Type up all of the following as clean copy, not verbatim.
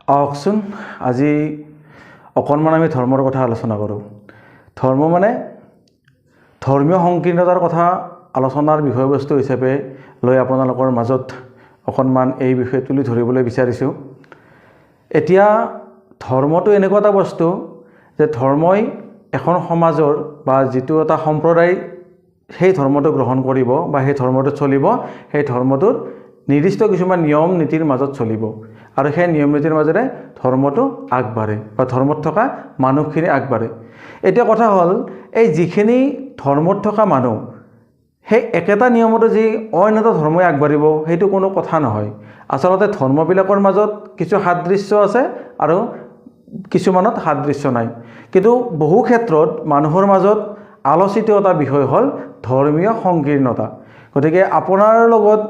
আহকচোন আজি অকণমান আমি ধৰ্মৰ কথা আলোচনা কৰোঁ। ধৰ্ম মানে ধৰ্মীয় সংকীৰ্ণতাৰ কথা আলোচনাৰ বিষয়বস্তু হিচাপে লৈ আপোনালোকৰ মাজত অকণমান এই বিষয়ে তুলি ধৰিবলৈ বিচাৰিছোঁ। এতিয়া ধৰ্মটো এনেকুৱা এটা বস্তু যে ধৰ্মই এখন সমাজৰ বা যিটো এটা সম্প্ৰদায় সেই ধৰ্মটো গ্ৰহণ কৰিব বা সেই ধৰ্মটো চলিব, সেই ধৰ্মটোৰ নিৰ্দিষ্ট কিছুমান নিয়ম নীতিৰ মাজত চলিব আৰু সেই নিয়ম নীতিৰ মাজেৰে ধৰ্মটো আগবাঢ়ে বা ধৰ্মত থকা মানুহখিনি আগবাঢ়ে। এতিয়া কথা হ'ল এই যিখিনি ধৰ্মত থকা মানুহ সেই একেটা নিয়মতে যি অইন এটা ধৰ্মই আগবাঢ়িব সেইটো কোনো কথা নহয়। আচলতে ধৰ্মবিলাকৰ মাজত কিছু সাদৃশ্য আছে আৰু কিছুমানত সাদৃশ্য নাই, কিন্তু বহু ক্ষেত্ৰত মানুহৰ মাজত আলোচিত এটা বিষয় হ'ল ধৰ্মীয় সংকীৰ্ণতা। গতিকে আপোনাৰ লগত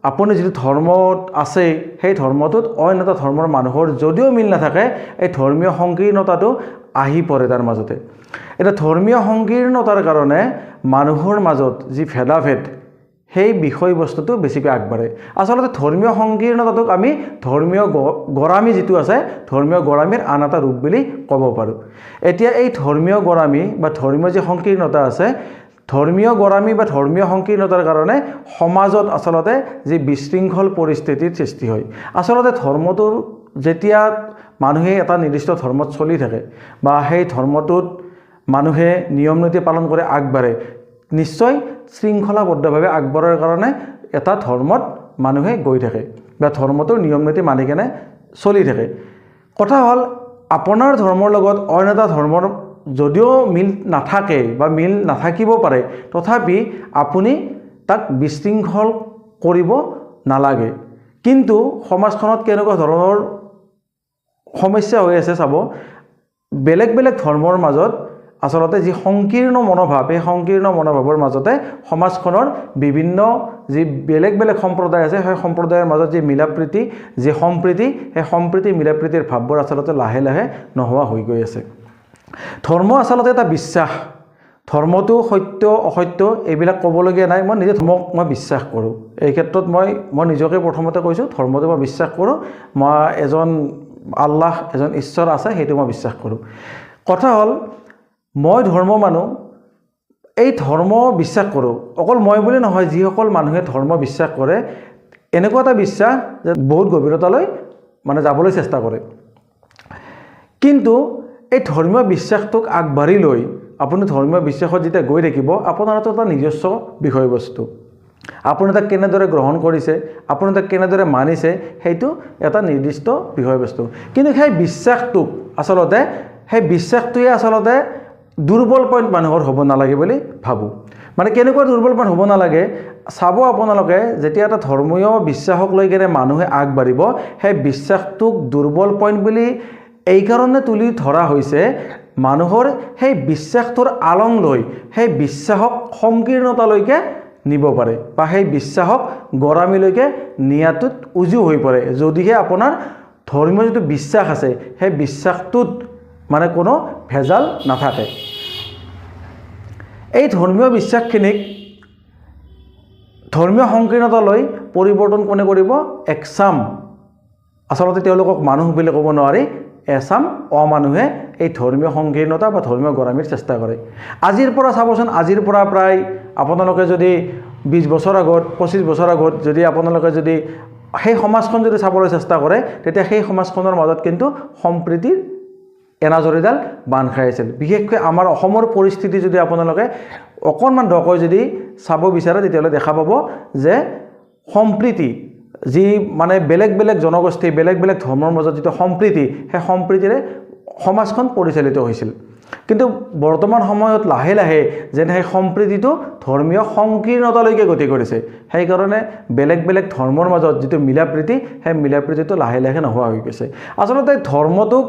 আপুনি যিটো ধৰ্মত আছে সেই ধৰ্মটোত অইন এটা ধৰ্মৰ মানুহৰ যদিও মিল নাথাকে, এই ধৰ্মীয় সংকীৰ্ণতাটো আহি পৰে তাৰ মাজতে। এতিয়া ধৰ্মীয় সংকীৰ্ণতাৰ কাৰণে মানুহৰ মাজত যি ভেদাভেদ সেই বিষয়বস্তুটো বেছিকৈ আগবাঢ়ে। আচলতে ধৰ্মীয় সংকীৰ্ণতাটোক আমি ধৰ্মীয় গৰামী যিটো আছে ধৰ্মীয় গৰামীৰ আন এটা ৰূপ বুলি ক'ব পাৰোঁ। এতিয়া এই ধৰ্মীয় গৰামী বা ধৰ্মীয় যি সংকীৰ্ণতা আছে, ধৰ্মীয় গৰামী বা ধৰ্মীয় সংকীৰ্ণতাৰ কাৰণে সমাজত আচলতে যি বিশৃংখল পৰিস্থিতিৰ সৃষ্টি হয়। আচলতে ধৰ্মটোৰ যেতিয়া মানুহে এটা নিৰ্দিষ্ট ধৰ্মত চলি থাকে বা সেই ধৰ্মটোত মানুহে নিয়ম নীতি পালন কৰি আগবাঢ়ে, নিশ্চয় শৃংখলাবদ্ধভাৱে আগবঢ়াৰ কাৰণে এটা ধৰ্মত মানুহে গৈ থাকে বা ধৰ্মটোৰ নিয়ম নীতি মানি কেনে চলি থাকে। কথা হ'ল আপোনাৰ ধৰ্মৰ লগত অইন এটা ধৰ্মৰ যদিও মিল নাথাকে বা মিল নাথাকিব পাৰে, তথাপি আপুনি তাক বিশৃংখল কৰিব নালাগে। কিন্তু সমাজখনত কেনেকুৱা ধৰণৰ সমস্যা হৈ আছে চাব, বেলেগ বেলেগ ধৰ্মৰ মাজত আচলতে যি সংকীৰ্ণ মনোভাৱ, এই সংকীৰ্ণ মনোভাৱৰ মাজতে সমাজখনৰ বিভিন্ন যি বেলেগ বেলেগ সম্প্ৰদায় আছে সেই সম্প্ৰদায়ৰ মাজত যি মিলাপ্ৰীতি, যি সম্প্ৰীতি, সেই সম্প্ৰীতি মিলাপ্ৰীতিৰ ভাৱবোৰ আচলতে লাহে লাহে নোহোৱা হৈ গৈ আছে। ধৰ্ম আচলতে এটা বিশ্বাস। ধৰ্মটো সত্য অসত্য এইবিলাক ক'বলগীয়া নাই। মই নিজে ধৰ্মক মই বিশ্বাস কৰোঁ। এই ক্ষেত্ৰত মই নিজকে প্ৰথমতে কৈছোঁ, ধৰ্মটো মই বিশ্বাস কৰোঁ। মই এজন আল্লাহ, এজন ঈশ্বৰ আছে, সেইটো মই বিশ্বাস কৰোঁ। কথা হ'ল মই ধৰ্ম মানুহ, এই ধৰ্ম বিশ্বাস কৰোঁ। অকল মই বুলি নহয়, যিসকল মানুহে ধৰ্ম বিশ্বাস কৰে এনেকুৱা এটা বিশ্বাস যে বহুত গভীৰতালৈ যাবলৈ চেষ্টা কৰে। কিন্তু এই ধৰ্মীয় বিশ্বাসটোক আগবাঢ়ি লৈ আপুনি ধৰ্মীয় বিশ্বাসত যেতিয়া গৈ থাকিব, আপোনাৰ এটা নিজস্ব বিষয়বস্তু। আপুনি তাক কেনেদৰে গ্ৰহণ কৰিছে, আপুনি তাক কেনেদৰে মানিছে, সেইটো এটা নিৰ্দিষ্ট বিষয়বস্তু। কিন্তু সেই বিশ্বাসটোৱে আচলতে দুৰ্বল পইণ্ট মানুহৰ হ'ব নালাগে বুলি ভাবোঁ। কেনেকুৱা দুৰ্বল পইণ্ট হ'ব নালাগে চাব, আপোনালোকে যেতিয়া এটা ধৰ্মীয় বিশ্বাসক লৈ কেনে মানুহে আগবাঢ়িব, সেই বিশ্বাসটোক দুৰ্বল পইণ্ট বুলি এইকাৰণে তুলি ধৰা হৈছে, মানুহৰ সেই বিশ্বাসটোৰ আলং লৈ সেই বিশ্বাসক সংকীৰ্ণতালৈকে নিব পাৰে বা সেই বিশ্বাসক গৰামীলৈকে নিয়াটোত উজু হৈ পৰে, যদিহে আপোনাৰ ধৰ্মীয় যিটো বিশ্বাস আছে সেই বিশ্বাসটোত কোনো ভেজাল নাথাকে। এই ধৰ্মীয় বিশ্বাসখিনিক ধৰ্মীয় সংকীৰ্ণতালৈ পৰিৱৰ্তন কোনে কৰিব? একচাম, আচলতে তেওঁলোকক মানুহ বুলি ক'ব নোৱাৰি, এচাম অমানুহে এই ধৰ্মীয় সংকীৰ্ণতা বা ধৰ্মীয় গৰামীৰ চেষ্টা কৰে। আজিৰ পৰা চাবচোন, আজিৰ পৰা প্ৰায় আপোনালোকে যদি 20 বছৰ আগত, 25 বছৰ আগত যদি আপোনালোকে যদি সেই সমাজখন যদি চাবলৈ চেষ্টা কৰে, তেতিয়া সেই সমাজখনৰ মাজত কিন্তু সম্প্ৰীতিৰ এনাজৰীডাল বান্ধ খাই আছিল। বিশেষকৈ আমাৰ অসমৰ পৰিস্থিতি যদি আপোনালোকে অকণমান দকৈ যদি চাব বিচাৰে, তেতিয়াহ'লে দেখা পাব যে সম্প্ৰীতি, যি বেলেগ বেলেগ জনগোষ্ঠী, বেলেগ বেলেগ ধৰ্মৰ মাজত যিটো সম্প্ৰীতি, সেই সম্প্ৰীতিৰে সমাজখন পৰিচালিত হৈছিল। কিন্তু বৰ্তমান সময়ত লাহে লাহে যেন সেই সম্প্ৰীতিটো ধৰ্মীয় সংকীৰ্ণতালৈকে গতি কৰিছে। সেইকাৰণে বেলেগ বেলেগ ধৰ্মৰ মাজত যিটো মিলাপ্ৰীতি, সেই মিলাপ্ৰীতিটো লাহে লাহে নোহোৱা হৈ গৈছে। আচলতে ধৰ্মটোক,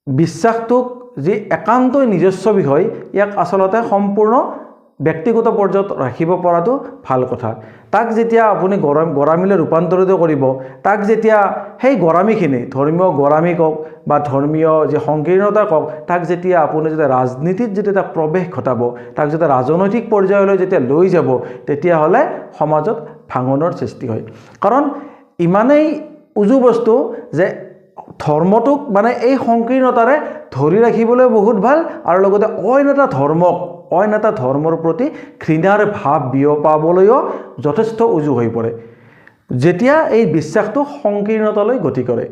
বিশ্বাসটোক যি একান্তই নিজস্ব বিষয়, ইয়াক আচলতে সম্পূৰ্ণ ব্যক্তিগত পৰ্যায়ত ৰাখিব পৰাটো ভাল কথা। তাক যেতিয়া আপুনি গৰামীলৈ ৰূপান্তৰিত কৰিব, তাক যেতিয়া সেই গৰামীখিনি, ধৰ্মীয় গৰামী কওক বা ধৰ্মীয় যি সংকীৰ্ণতা কওক, তাক যেতিয়া আপুনি যেতিয়া ৰাজনীতিত যেতিয়া তাক প্ৰৱেশ ঘটাব, তাক যেতিয়া ৰাজনৈতিক পৰ্যায়লৈ যেতিয়া লৈ যাব, তেতিয়াহ'লে সমাজত ভাঙনৰ সৃষ্টি হয়। কাৰণ ইমানেই উজু বস্তু যে ধৰ্মটোক মানে এই সংকীৰ্ণতাৰে ধৰি ৰাখিবলৈ বহুত ভাল আৰু লগতে অইন এটা ধৰ্মৰ প্ৰতি ঘৃণাৰ ভাৱ বিয়পাবলৈও যথেষ্ট উজু হৈ পৰে যেতিয়া এই বিশ্বাসটো সংকীৰ্ণতালৈ গতি কৰে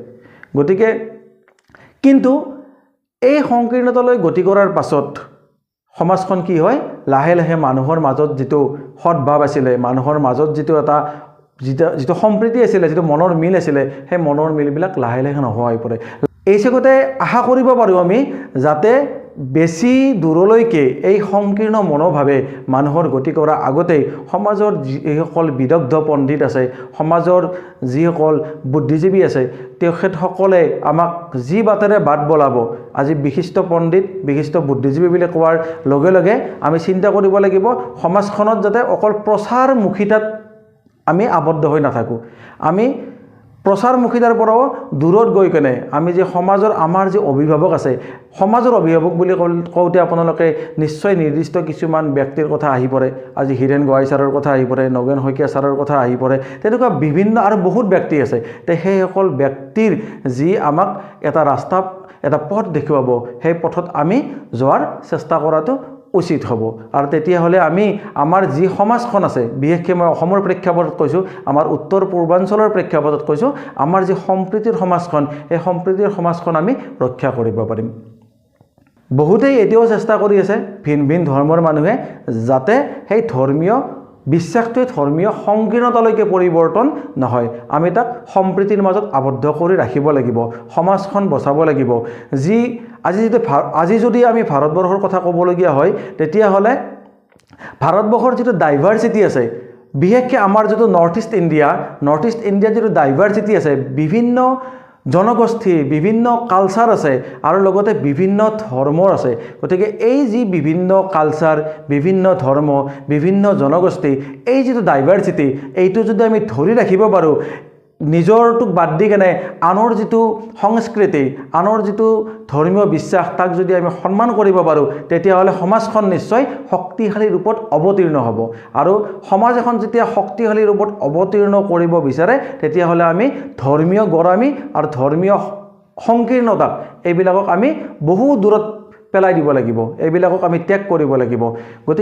গতিকে কিন্তু এই সংকীৰ্ণতালৈ গতি কৰাৰ পাছত সমাজখন কি হয় লাহে লাহে মানুহৰ মাজত যিটো সদ্ভাৱ আছিলে মানুহৰ মাজত যিটো সম্প্ৰীতি আছিলে যিটো মনৰ মিল আছিলে সেই মনৰ মিলবিলাক লাহে লাহে নোহোৱা হৈ পৰে এই চেগতে আশা কৰিব পাৰোঁ আমি যাতে বেছি দূৰলৈকে এই সংকীৰ্ণ মনোভাৱে মানুহৰ গতি কৰাৰ আগতেই সমাজৰ যিসকল বিদগ্ধ পণ্ডিত আছে সমাজৰ যিসকল বুদ্ধিজীৱী আছে তেখেতসকলে আমাক যি বাটেৰে বাট বলাব আজি বিশিষ্ট পণ্ডিত বিশিষ্ট বুদ্ধিজীৱী বুলি কোৱাৰ লগে লগে আমি চিন্তা কৰিব লাগিব সমাজখনত যাতে অকল প্ৰচাৰমুখিতাত আমি আবদ্ধ হৈ নাথাকোঁ আমি প্ৰচাৰমুখিতাৰ পৰাও দূৰত গৈ কেনে আমি যে সমাজৰ আমাৰ যে অভিভাৱক আছে সমাজৰ অভিভাৱক বুলি কওঁতে আপোনালোকে নিশ্চয় নিৰ্দিষ্ট কিছুমান ব্যক্তিৰ কথা আহি পৰে আজি হীৰেণ গোহাঁই ছাৰৰ কথা আহি পৰে নগেন শইকীয়া ছাৰৰ কথা আহি পৰে তেনেকুৱা বিভিন্ন আৰু বহুত ব্যক্তি আছে তে সেইসকল ব্যক্তিৰ যি আমাক এটা ৰাস্তা এটা পথ দেখুৱাব সেই পথত আমি যোৱাৰ চেষ্টা কৰাটো উচিত হ'ব আৰু তেতিয়াহ'লে আমি আমাৰ যি সমাজখন আছে বিশেষকৈ মই অসমৰ প্ৰেক্ষাপটত কৈছোঁ আমাৰ উত্তৰ পূৰ্বাঞ্চলৰ প্ৰেক্ষাপটত কৈছোঁ আমাৰ যি সম্প্ৰীতিৰ সমাজখন এই সম্প্ৰীতিৰ সমাজখন আমি ৰক্ষা কৰিব পাৰিম বহুতেই এতিয়াও চেষ্টা কৰি আছে ভিন ভিন ধৰ্মৰ মানুহে যাতে সেই ধৰ্মীয় বিশ্বাসটোৱে ধৰ্মীয় সংকীৰ্ণতালৈকে পৰিৱৰ্তন নহয় আমি তাক সম্প্ৰীতিৰ মাজত আবদ্ধ কৰি ৰাখিব লাগিব সমাজখন বচাব লাগিব আজি যদি আমি ভাৰতবৰ্ষৰ কথা ক'বলগীয়া হয় তেতিয়াহ'লে ভাৰতবৰ্ষৰ যিটো ডাইভাৰ্চিটি আছে বিশেষকৈ আমাৰ যিটো নৰ্থ ইষ্ট ইণ্ডিয়াৰ যিটো ডাইভাৰ্চিটি আছে বিভিন্ন জনগোষ্ঠী বিভিন্ন কালচাৰ আছে আৰু লগতে বিভিন্ন ধৰ্মৰ আছে গতিকে এই যি বিভিন্ন কালচাৰ বিভিন্ন ধৰ্ম বিভিন্ন জনগোষ্ঠী এই যিটো ডাইভাৰ্চিটি এইটো যদি আমি ধৰি ৰাখিব পাৰোঁ নিজৰটোক বাদ দি কেনে আনৰ যিটো সংস্কৃতি আনৰ যিটো ধৰ্মীয় বিশ্বাস তাক যদি আমি সন্মান কৰিব পাৰোঁ তেতিয়াহ'লে সমাজখন নিশ্চয় শক্তিশালী ৰূপত অৱতীৰ্ণ হ'ব আৰু সমাজ এখন যেতিয়া শক্তিশালী ৰূপত অৱতীৰ্ণ কৰিব বিচাৰে তেতিয়াহ'লে আমি ধৰ্মীয় গোড়ামী আৰু ধৰ্মীয় সংকীৰ্ণতাক এইবিলাকক আমি বহু দূৰত পেলাই দিব লাগিব এইবিলাকক আমি ত্যাগ কৰিব লাগিব গতিকে